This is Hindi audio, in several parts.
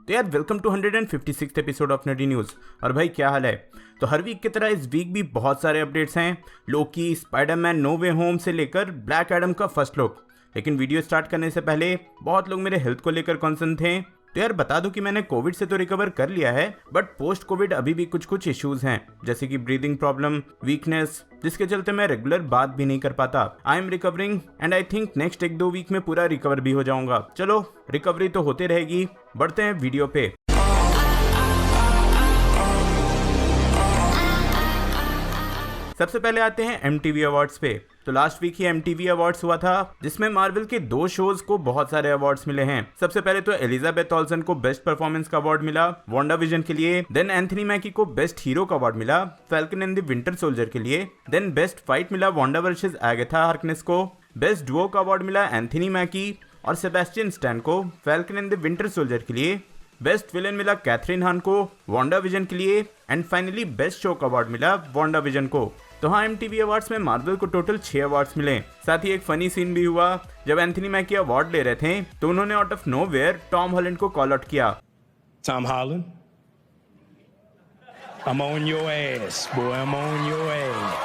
तो यार welcome to 156th episode of नडी न्यूज़। और भाई क्या हाल है। तो हर वीक की तरह इस वीक भी बहुत सारे अपडेट्स हैं। लोकी, स्पाइडरमैन नो वे होम से लेकर ब्लैक एडम का फर्स्ट लुक। लेकिन वीडियो स्टार्ट करने से पहले बहुत लोग मेरे हेल्थ को लेकर कॉन्सर्न थे। तो यार बता दूं कि मैंने कोविड से तो रिकवर कर लिया है, बट पोस्ट कोविड अभी भी कुछ इश्यूज हैं, जैसे कि ब्रीदिंग प्रॉब्लम, वीकनेस, जिसके चलते मैं रेगुलर बात भी नहीं कर पाता। I am recovering and I think next 1-2 week में पूरा रिकवर भी हो जाऊंगा। चलो रिकवरी तो होते रहेगी, बढ़ते हैं वीडियो पे। सबसे पहले आते हैं MTV अवार्ड्स पे। तो लास्ट वीक ही MTV अवार्ड्स हुआ था, जिसमें मार्वल के 2 शोज को बहुत सारे अवार्ड्स मिले हैं। सबसे पहले तो एलिजाबेथ ऑल्सन को बेस्ट परफॉर्मेंस का अवार्ड मिला वांडा विजन के लिए। देन एंथनी मैकी को बेस्ट हीरो का अवार्ड मिला falcon and the winter soldier के लिए। देन बेस्ट फाइट मिला वांडा वर्सेस एगाथा हार्कनेस को। बेस्ट डुओ का अवार्ड मिला एंथनी मैकी और सेबेस्टियन स्टैन को falcon and the winter soldier के लिए। बेस्ट विलेन मिला कैथरीन हान को वांडा विजन के लिए। एंड फाइनली बेस्ट शो का अवार्ड मिला वांडा विजन को। तो हाँ, MTV अवार्ड्स में मार्वल को टोटल 6 अवार्ड्स मिले। साथ ही एक फनी सीन भी हुआ। जब एंथनी मैकी अवार्ड ले रहे थे तो उन्होंने out of nowhere Tom Holland को कॉल आउट किया। Tom Holland, I'm on your ass, boy, I'm on your ass.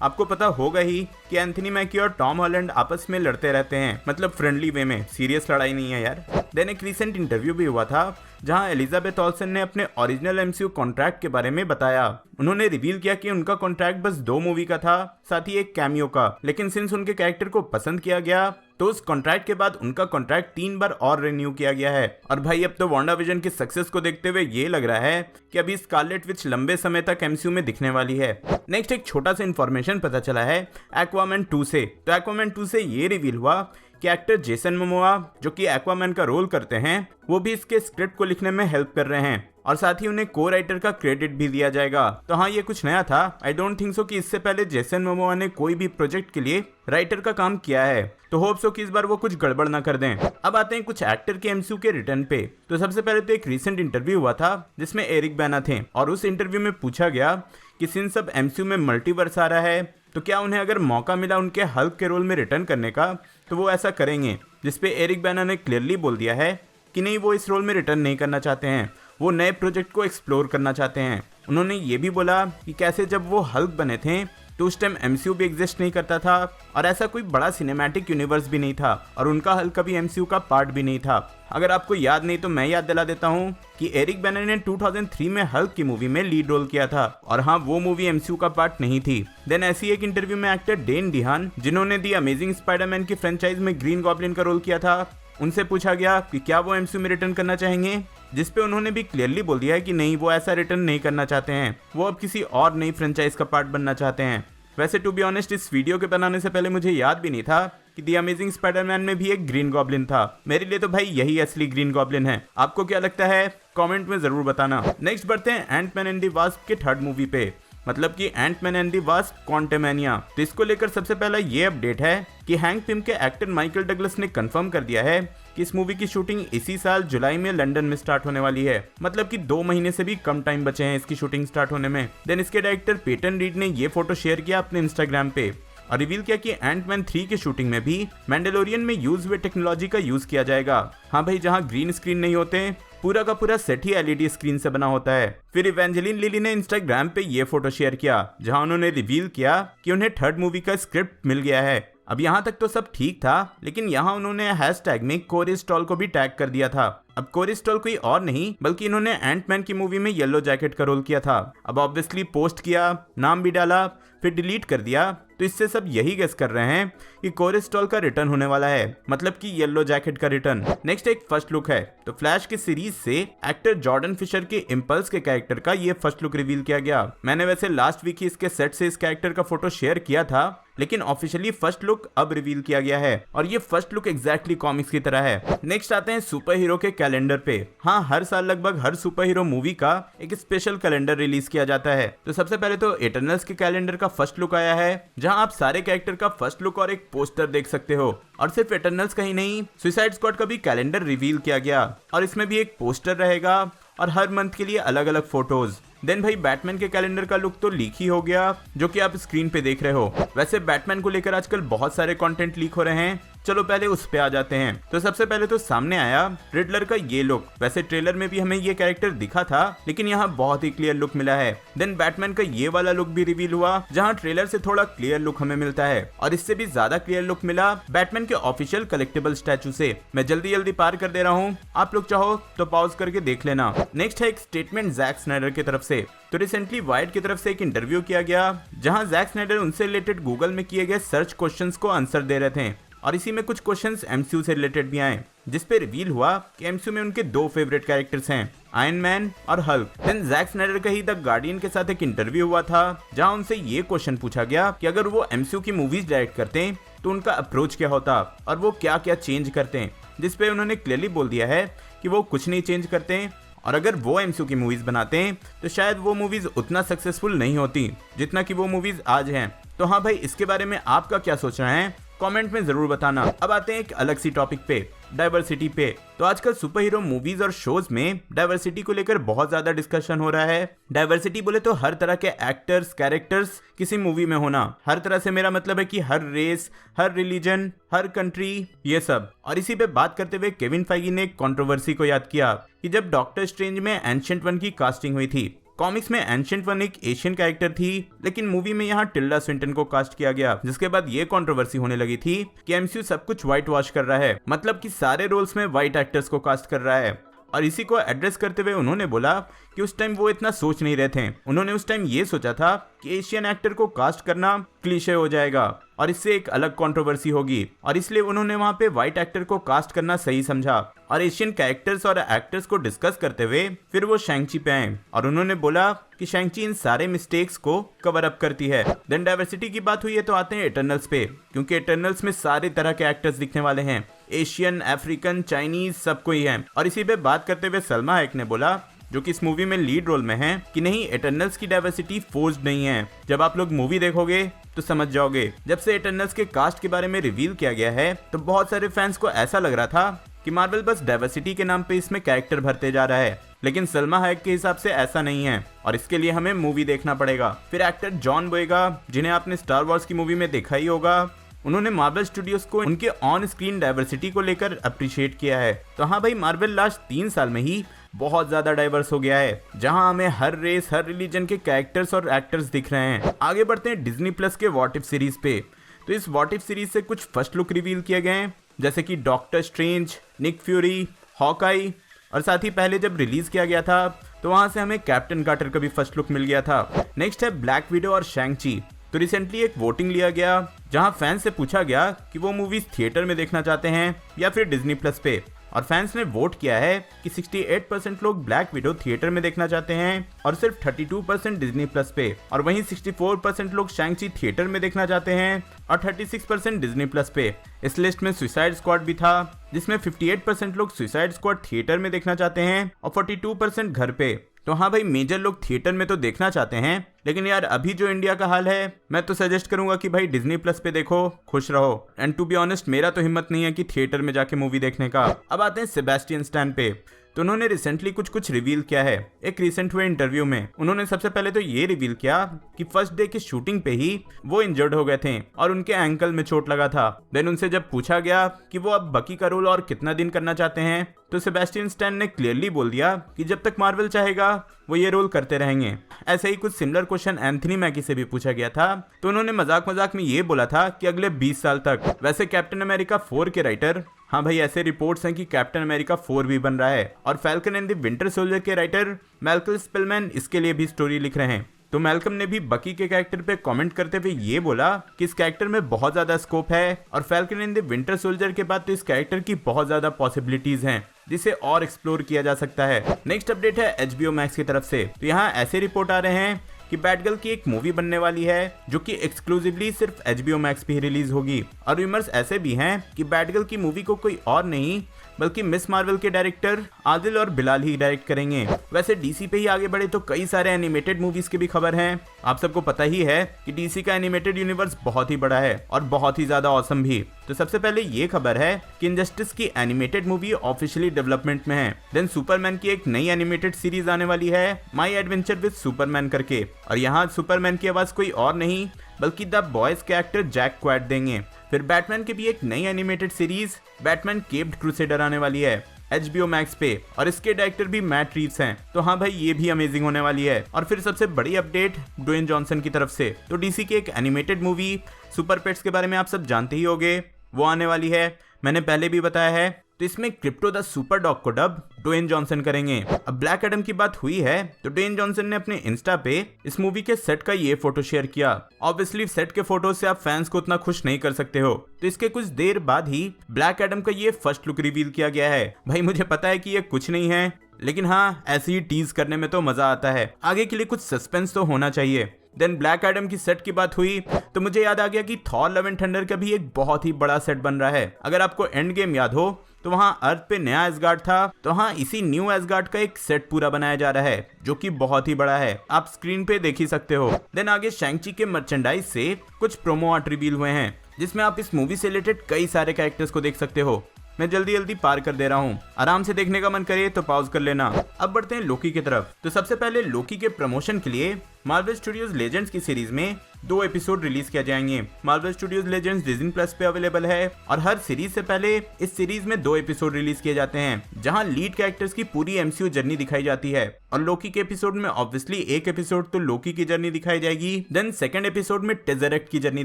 आपको पता होगा ही कि एंथनी मैकी और टॉम हॉलैंड आपस में लड़ते रहते हैं, मतलब फ्रेंडली वे में, सीरियस लड़ाई नहीं है यार। देन एक रीसेंट इंटरव्यू भी हुआ था जहां एलिजाबेथ ऑल्सन ने अपने ओरिजिनल MCU कॉन्ट्रैक्ट के बारे में बताया। उन्होंने रिवील किया कि उनका कॉन्ट्रैक्ट बस 2 मूवी का था, साथ ही एक कैमियो का। लेकिन सिंस उनके कैरेक्टर को पसंद किया गया तो उस कॉन्ट्रैक्ट के बाद उनका कॉन्ट्रैक्ट 3 बार और रिन्यू किया गया है। और भाई अब तो वांडा विजन की सक्सेस को देखते हुए ये लग रहा है कि अभी स्कारलेट विच लंबे समय तक MCU में दिखने वाली है। नेक्स्ट एक छोटा सा इन्फॉर्मेशन पता चला है एक्वामैन 2 से। तो एक्वामैन 2 से ये रिवील हुआ कि एक्टर जेसन मोमोआ, जो कि एक्वामैन का रोल करते हैं, वो भी इसके स्क्रिप्ट को लिखने में हेल्प कर रहे हैं और साथ ही उन्हें को राइटर का क्रेडिट भी दिया जाएगा। तो हाँ, ये कुछ नया था। आई डोंट थिंक सो कि इससे पहले जेसन मोमोआ ने कोई भी प्रोजेक्ट के लिए राइटर का काम किया है। तो होप सो कि इस बार वो कुछ गड़बड़ ना कर दें। अब आते हैं कुछ एक्टर के MCU के रिटर्न पे। तो सबसे पहले तो एक रीसेंट इंटरव्यू हुआ था जिसमें एरिक बैना थे और उस इंटरव्यू में पूछा गया कि सिंस अब MCU में मल्टीवर्स आ रहा है तो क्या उन्हें अगर मौका मिला उनके हल्क के रोल में रिटर्न करने का तो वो ऐसा करेंगे। जिसपे एरिक बैना ने क्लियरली बोल दिया है कि नहीं, वो इस रोल में रिटर्न नहीं करना चाहते हैं, वो नए प्रोजेक्ट को एक्सप्लोर करना चाहते हैं। उन्होंने ये भी बोला कि कैसे जब वो हल्क बने थे तो उस टाइम MCU भी एग्जिस्ट नहीं करता था और ऐसा कोई बड़ा सिनेमैटिक यूनिवर्स भी नहीं था और उनका हल्क कभी MCU का पार्ट भी नहीं था। अगर आपको याद नहीं तो मैं याद दिला देता हूँ कि एरिक बैना ने 2003 में हल्क की मूवी में लीड रोल किया था और हाँ, वो मूवी MCU का पार्ट नहीं थी। देन ऐसी एक इंटरव्यू में एक्टर डेन डिहान, जिन्होंने दी अमेजिंग स्पाइडरमैन की फ्रेंचाइज में ग्रीन गॉब्लिन का रोल किया था, उनसे पूछा गया कि क्या वो MCU में रिटर्न करना चाहेंगे, जिसपे उन्होंने भी क्लियरली बोल दिया है कि नहीं, वो ऐसा रिटर्न नहीं करना चाहते हैं, वो अब किसी और नई फ्रेंचाइज का पार्ट बनना चाहते हैं। वैसे टू बी ऑनेस्ट, इस वीडियो के बनाने से पहले मुझे याद भी नहीं था कि दी अमेजिंग स्पाइडरमैन में भी एक ग्रीन गॉब्लिन था। मेरे लिए तो भाई यही असली ग्रीन गॉब्लिन है। आपको क्या लगता है कमेंट में जरूर बताना। नेक्स्ट बढ़ते हैं एंटमैन एंड द वास्प के 3rd मूवी पे, मतलब कि Ant Man and the Wasp Quantumania. तो इसको लेकर सबसे पहला ये अपडेट है कि हैंक पिम के एक्टर माइकल डगलस ने कंफर्म कर दिया है कि इस मूवी की शूटिंग इसी साल जुलाई में लंदन में स्टार्ट होने वाली है। मतलब कि 2 महीने से भी कम टाइम बचे हैं इसकी शूटिंग स्टार्ट होने में। देन इसके डायरेक्टर पेटन रीड ने ये फोटो शेयर किया अपने इंस्टाग्राम पे और रिवील किया कि एंटमैन 3 की शूटिंग में भी मैंडेलोरियन में यूज हुए टेक्नोलॉजी का यूज किया जाएगा। हाँ भाई, जहाँ ग्रीन स्क्रीन नहीं होते, पूरा का पूरा सेट ही LED स्क्रीन से बना होता है। फिर इवेंजेलिन लिली ने इंस्टाग्राम पे ये फोटो शेयर किया जहां उन्होंने रिवील किया कि उन्हें 3rd मूवी का स्क्रिप्ट मिल गया है। अब यहाँ तक तो सब ठीक था, लेकिन यहाँ उन्होंने हैशटैग में कोरी स्टॉल को भी टैग कर दिया था। अब कोरी स्टॉल कोई और नहीं बल्कि इन्होंने एंटमैन की मूवी में येलो जैकेट का रोल किया था। अब ऑब्वियसली पोस्ट किया, नाम भी डाला, फिर डिलीट कर दिया, तो इससे सब यही गेस कर रहे हैं कि कोरी स्टॉल का रिटर्न होने वाला है, मतलब कि येलो जैकेट का रिटर्न। नेक्स्ट एक फर्स्ट लुक है। तो फ्लैश की सीरीज से एक्टर जॉर्डन फिशर के इम्पल्स के कैरेक्टर का ये फर्स्ट लुक रिवील किया गया। मैंने वैसे लास्ट वीक ही इसके सेट से इस कैरेक्टर का फोटो शेयर किया था, लेकिन ऑफिशियली फर्स्ट लुक अब रिवील किया गया है और ये फर्स्ट लुक एग्जैक्टली कॉमिक्स की तरह है। नेक्स्ट आते हैं सुपर हीरो के कैलेंडर पे। हाँ, हर साल लगभग हर सुपर हीरो मूवी का एक स्पेशल कैलेंडर रिलीज किया जाता है। तो सबसे पहले तो इटर्नल्स के कैलेंडर का फर्स्ट लुक आया है, जहां आप सारे कैरेक्टर का फर्स्ट लुक और एक पोस्टर देख सकते हो। और सिर्फ इटर्नल्स का ही नहीं, सुसाइड स्क्वाड का भी कैलेंडर रिवील किया गया और इसमें भी एक पोस्टर रहेगा और हर मंथ के लिए अलग अलग फोटोज। देन भाई बैटमैन के कैलेंडर का लुक तो लीक ही हो गया, जो कि आप स्क्रीन पे देख रहे हो। वैसे बैटमैन को लेकर आजकल बहुत सारे कंटेंट लीक हो रहे हैं, चलो पहले उस पे आ जाते हैं। तो सबसे पहले तो सामने आया रिडलर का ये लुक। वैसे ट्रेलर में भी हमें ये कैरेक्टर दिखा था, लेकिन यहाँ बहुत ही क्लियर लुक मिला है। देन बैटमैन का ये वाला लुक भी रिवील हुआ, जहाँ ट्रेलर से थोड़ा क्लियर लुक हमें मिलता है, और इससे भी ज्यादा क्लियर लुक मिला बैटमैन के ऑफिशियल कलेक्टेबल स्टैचू से। मैं जल्दी पार कर दे रहा हूँ, आप लोग चाहो तो पॉज करके देख लेना। नेक्स्ट है एक स्टेटमेंट जैक स्नाइडर की तरफ से। तो रिसेंटली वाइड की तरफ से एक इंटरव्यू किया गया, जहां जैक स्नाइडर उनसे रिलेटेड गूगल में किए गए सर्च क्वेश्चंस को आंसर दे रहे थे, और इसी में कुछ क्वेश्चंस एमसीयू से रिलेटेड भी आए, जिस पे रिवील हुआ कि एमसीयू में उनके 2 फेवरेट कैरेक्टर्स हैं, आयरन मैन और हल्क। देन जैक स्नाइडर का ही द गार्डियन के साथ एक इंटरव्यू हुआ था, जहां उनसे ये क्वेश्चन पूछा गया कि अगर वो एमसीयू की मूवीज डायरेक्ट करते तो उनका अप्रोच क्या होता और वो क्या क्या चेंज करते हैं, जिस पे उन्होंने क्लियरली बोल दिया है कि वो कुछ नहीं चेंज करते, और अगर वो एमसीयू की मूवीज बनाते हैं तो शायद वो मूवीज उतना सक्सेसफुल नहीं होती जितना कि वो मूवीज आज हैं। तो हाँ भाई, इसके बारे में आपका क्या सोचना है कमेंट में जरूर बताना। अब आते हैं एक अलग सी टॉपिक पे, डाइवर्सिटी पे। तो आजकल सुपर हीरो मूवीज और शोज में डाइवर्सिटी को लेकर बहुत ज्यादा डिस्कशन हो रहा है। डाइवर्सिटी बोले तो हर तरह के एक्टर्स, कैरेक्टर्स किसी मूवी में होना। हर तरह से मेरा मतलब है कि हर रेस, हर रिलीजन, हर कंट्री, ये सब। और इसी पे बात करते हुए केविन फाइगी ने एक कंट्रोवर्सी को याद किया कि जब डॉक्टर स्ट्रेंज में एंशिएंट वन की कास्टिंग हुई थी, कॉमिक्स में एंशिएंट वन एक एशियन कैरेक्टर थी, लेकिन मूवी में यहाँ टिल्डा स्विंटन को कास्ट किया गया, जिसके बाद ये कंट्रोवर्सी होने लगी थी कि एमसीयू सब कुछ व्हाइट वॉश कर रहा है, मतलब कि सारे रोल्स में व्हाइट एक्टर्स को कास्ट कर रहा है। और इसी को एड्रेस करते हुए उन्होंने बोला कि उस टाइम वो इतना सोच नहीं रहे थे। उन्होंने उस टाइम ये सोचा था कि एशियन एक्टर को कास्ट करना क्लीशे हो जाएगा और इससे एक अलग कंट्रोवर्सी होगी, और इसलिए उन्होंने वहां पे व्हाइट एक्टर को कास्ट करना सही समझा। और एशियन कैरेक्टर्स और एक्टर्स को डिस्कस करते हुए फिर वो शैंग-ची पे आए और उन्होंने बोला कि शैंग-ची इन सारे मिस्टेक्स को कवर अप करती है। देन डाइवर्सिटी की बात हुई है तो आते हैं इटर्नल्स पे, क्योंकि इटर्नल्स में सारे तरह के एक्टर्स दिखने वाले हैं, एशियन, अफ्रीकन, चाइनीज, सबको ही है। और इसी पे बात करते हुए सलमा हैक ने बोला, जो कि इस मूवी में लीड रोल में है, कि नहीं, इटर्नल्स की डाइवर्सिटी फोर्स्ड नहीं है। जब आप लोग मूवी देखोगे तो समझ जाओगे। जब से इटर्नल्स के कास्ट के बारे में रिवील किया गया है तो बहुत सारे फैंस को ऐसा लग रहा था कि मार्वल बस डाइवर्सिटी के नाम पे इसमें कैरेक्टर भरते जा रहा है, लेकिन सलमा हैक के हिसाब से ऐसा नहीं है, और इसके लिए हमें मूवी देखना पड़ेगा। फिर एक्टर जॉन बोयेगा, जिन्हें आपने स्टार वॉर्स की मूवी में देखा ही होगा, उन्होंने मार्वल स्टूडियोज को उनके ऑन स्क्रीन डाइवर्सिटी को लेकर अप्रिशिएट किया है। तो हाँ भाई, मार्वल लास्ट 3 साल में ही बहुत ज्यादा डाइवर्स हो गया है, जहां हमें हर रेस, हर रिलीजन के कैरेक्टर्स और एक्टर्स दिख रहे हैं। आगे बढ़ते हैं डिज्नी प्लस के व्हाट इफ सीरीज पे। तो इस व्हाट इफ सीरीज से कुछ फर्स्ट लुक रिवील किए गए हैं, जैसे कि doctor Strange, Nick Fury, Hawkeye, और साथ ही पहले जब रिलीज किया गया था तो वहां से हमें कैप्टन कार्टर का भी फर्स्ट लुक मिल गया था। नेक्स्ट है ब्लैक विडो और शैंग-ची। तो रिसेंटली एक वोटिंग लिया गया, जहां फैंस से पूछा गया कि वो मूवीज थिएटर में देखना चाहते हैं या फिर डिज्नी प्लस पे, और फैंस ने वोट किया है कि 68% लोग ब्लैक विडो थिएटर में देखना चाहते हैं और सिर्फ 32% डिज्नी प्लस पे, और वहीं 64% लोग शैंग-ची थिएटर में देखना चाहते हैं और 36% डिज्नी प्लस पे। इस लिस्ट में सुसाइड स्क्वाड भी था, जिसमें 58% लोग सुसाइड स्क्वाड थिएटर में देखना चाहते हैं और 42% घर पे। तो हाँ भाई, मेजर लोग थिएटर में तो देखना चाहते हैं, लेकिन यार अभी जो इंडिया का हाल है, मैं तो सजेस्ट करूंगा कि भाई डिज्नी प्लस पे देखो, खुश रहो। एंड टू बी ऑनेस्ट, मेरा तो हिम्मत नहीं है कि थिएटर में जाके मूवी देखने का। अब आते हैं सेबेस्टियन स्टैन पे। तो उन्होंने रिसेंटली कुछ रिवील किया है। एक रिसेंट हुए इंटरव्यू में उन्होंने सबसे पहले तो ये रिवील किया कि फर्स्ट डे की शूटिंग पे ही वो इंजर्ड हो गए थे और उनके एंकल में चोट लगा था। देन उनसे जब पूछा गया कि वो अब बकी का रोल और कितना दिन करना चाहते हैं, तो सेबेस्टियन स्टैन ने क्लियरली बोल दिया कि जब तक मार्वल चाहेगा वो ये रोल करते रहेंगे। ऐसे ही कुछ सिमिलर क्वेश्चन एंथनी मैकी से भी पूछा गया था, तो उन्होंने मजाक में ये बोला था कि अगले 20 साल तक। वैसे कैप्टन अमेरिका 4 के राइटर, हाँ भाई, ऐसे रिपोर्ट्स हैं कि कैप्टन अमेरिका 4 भी बन रहा है, और falcon and the winter soldier के राइटर मैल्कम स्पेलमैन इसके लिए भी स्टोरी लिख रहे हैं। तो मैल्कम ने भी बकी के कैरेक्टर पे कमेंट करते हुए ये बोला कि इस कैरेक्टर में बहुत ज्यादा स्कोप है, और falcon and the winter soldier के बाद तो इस कैरेक्टर की बहुत ज्यादा पॉसिबिलिटीज हैं जिसे और एक्सप्लोर किया जा सकता है। नेक्स्ट अपडेट है HBO मैक्स की तरफ से। तो यहाँ ऐसे रिपोर्ट आ रहे हैं कि बैटगर्ल की एक मूवी बनने वाली है, जो कि एक्सक्लूसिवली सिर्फ HBO मैक्स पे ही रिलीज होगी, और रूमर्स ऐसे भी हैं कि बैटगर्ल की मूवी को कोई और नहीं बल्कि मिस मार्वल के डायरेक्टर आदिल और बिलाल ही डायरेक्ट करेंगे। वैसे DC पे ही आगे बढ़े तो कई सारे एनिमेटेड मूवीज की भी खबर है। आप सबको पता ही है कि DC का एनिमेटेड यूनिवर्स बहुत ही बड़ा है और बहुत ही ज्यादा ऑसम भी। तो सबसे पहले ये खबर है कि इनजस्टिस की एनिमेटेड मूवी ऑफिशियली डेवलपमेंट में है। देन सुपरमैन की एक नई एनिमेटेड सीरीज आने वाली है, माई एडवेंचर विद सुपरमैन करके, और यहाँ सुपरमैन की आवाज कोई और नहीं बल्कि द बॉयज के एक्टर जैक क्वाड देंगे। फिर बैटमैन की भी एक नई animated series Batman capped crusader आने वाली है HBO Max पे, और इसके डायरेक्टर भी मैट रीव्स हैं। तो हाँ भाई, ये भी अमेजिंग होने वाली है। और फिर सबसे बड़ी अपडेट ड्वेन जॉनसन की तरफ से, तो DC की एक एनिमेटेड मूवी सुपर पेट्स के बारे में आप सब जानते ही होंगे, वो आने वाली है। मैंने पहले भी बताया है। तो इसमें क्रिप्टो द सुपर डॉग को डब ड्वेन जॉनसन करेंगे। अब ब्लैक एडम की बात हुई है तो ड्वेन जॉनसन ने अपने इंस्टा पे इस मूवी के सेट का ये फोटो शेयर किया। ऑब्वियसली सेट के फोटो से आप फैंस को उतना खुश नहीं कर सकते हो, तो इसके कुछ देर बाद ही ब्लैक एडम का ये फर्स्ट लुक रिवील किया गया है। भाई मुझे पता है कि ये कुछ नहीं है, लेकिन हाँ, ऐसे ही टीज करने में तो मजा आता है। आगे के लिए कुछ सस्पेंस तो होना चाहिए। देन ब्लैक एडम की सेट की बात हुई तो मुझे याद आ गया कि थॉर लव एंड थंडर का भी एक बहुत ही बड़ा सेट बन रहा है। अगर आपको एंड गेम याद हो तो वहां अर्थ पे नया एसगार्ड था, तो हाँ, इसी न्यू एसगार्ड का एक सेट पूरा बनाया जा रहा है जो कि बहुत ही बड़ा है। आप स्क्रीन पे देख ही सकते हो। देन आगे शैंग-ची के मर्चेंडाइज से कुछ प्रोमो आर्ट रिवील हुए हैं जिसमें आप इस मूवी से रिलेटेड कई सारे कैरेक्टर्स को देख सकते हो। मैं जल्दी पार कर दे रहा हूँ, आराम से देखने का मन करे तो पॉज कर लेना। अब बढ़ते हैं लोकी की तरफ। तो सबसे पहले लोकी के प्रमोशन के लिए मार्वल स्टूडियोज लेजेंड्स की सीरीज में 2 एपिसोड रिलीज किए जाएंगे। Marvel studios legends Disney plus पे अवेलेबल है और हर सीरीज से पहले इस सीरीज में 2 एपिसोड रिलीज किए जाते हैं जहां लीड कैरेक्टर्स की पूरी MCU जर्नी दिखाई जाती है। और लोकी के एपिसोड में ऑब्वियसली एक एपिसोड तो लोकी की जर्नी दिखाई जाएगी, देन सेकंड एपिसोड में टेज़रेक्ट की जर्नी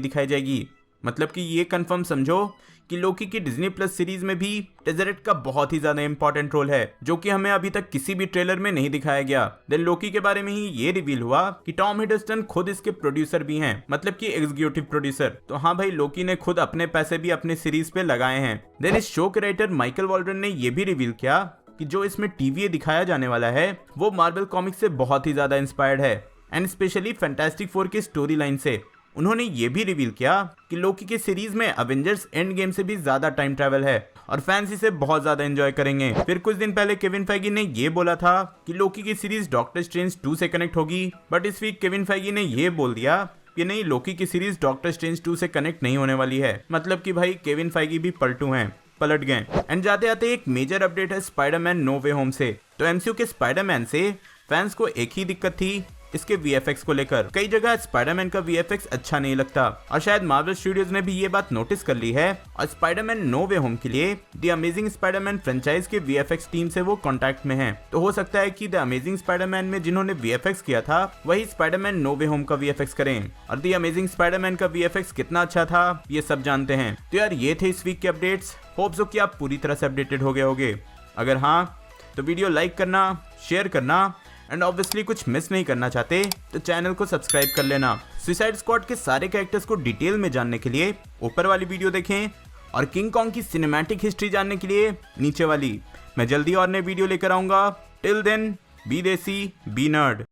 दिखाई जाएगी। मतलब कि ये कंफर्म समझो कि लोकी की डिज्नी प्लस सीरीज में भी टेज़रेक्ट का बहुत ही ज्यादा इंपॉर्टेंट रोल है जो कि हमें अभी तक किसी भी ट्रेलर में नहीं दिखाया गया। देन लोकी के बारे में ही ये रिवील हुआ कि टॉम हिडलस्टन खुद इसके प्रोड्यूसर भी हैं, मतलब कि एग्जीक्यूटिव प्रोड्यूसर। तो हाँ भाई, लोकी ने खुद अपने पैसे भी अपने सीरीज पे लगाए हैं। देन इस शो के राइटर माइकल वॉल्डन ने ये भी रिवील किया कि जो इसमें TVA दिखाया जाने वाला है वो मार्वल कॉमिक्स से बहुत ही ज्यादा इंस्पायर्ड है, एंड स्पेशली फैंटास्टिक फोर की स्टोरी लाइन से। उन्होंने ये भी रिवील किया कि लोकी के सीरीज में अवेंजर्स एंड गेम से भी ज्यादा टाइम ट्रैवल है और फैंस इसे बहुत ज्यादा एंजॉय करेंगे। फिर कुछ दिन पहले केविन फेगी ने ये बोला था कि लोकी की सीरीज डॉक्टर स्ट्रेंज 2 से कनेक्ट होगी, बट इस वीक केविन फेगी ने ये बोल दिया कि नहीं, लोकी की सीरीज डॉक्टर स्ट्रेंज 2 से कनेक्ट नहीं होने वाली है। मतलब कि भाई केविन फेगी भी पलट गए। एंड जाते आते एक मेजर अपडेट है स्पाइडरमैन नो वे होम से। तो MCU के स्पाइडरमैन से फैंस को एक ही दिक्कत थी, इसके VFX को लेकर। कई जगह स्पाइडरमैन का VFX अच्छा नहीं लगता और शायद मार्वल स्टूडियोज ने भी ये बात नोटिस कर ली है और स्पाइडरमैन नो वे होम के लिए द अमेजिंग स्पाइडरमैन फ्रेंचाइज के VFX टीम से वो कांटेक्ट में हैं। तो हो सकता है कि द अमेजिंग स्पाइडरमैन में जिन्होंने VFX किया था वही स्पाइडरमैन नो वे होम का VFX करें। और द अमेजिंग स्पाइडरमैन का VFX कितना अच्छा था ये सब जानते हैं। तो यार ये थे इस वीक के अपडेट्स। होप सो कि आप पूरी तरह से अपडेटेड हो गए होगे। अगर हाँ तो वीडियो लाइक करना, शेयर करना एंड ऑब्वियसली कुछ मिस नहीं करना चाहते तो चैनल को सब्सक्राइब कर लेना। सुसाइड स्क्वाड के सारे कैरेक्टर्स को डिटेल में जानने के लिए ऊपर वाली वीडियो देखें और किंग कॉन्ग की सिनेमैटिक हिस्ट्री जानने के लिए नीचे वाली। मैं जल्दी और नए वीडियो लेकर आऊंगा। टिल देन बी देसी बी नर्ड।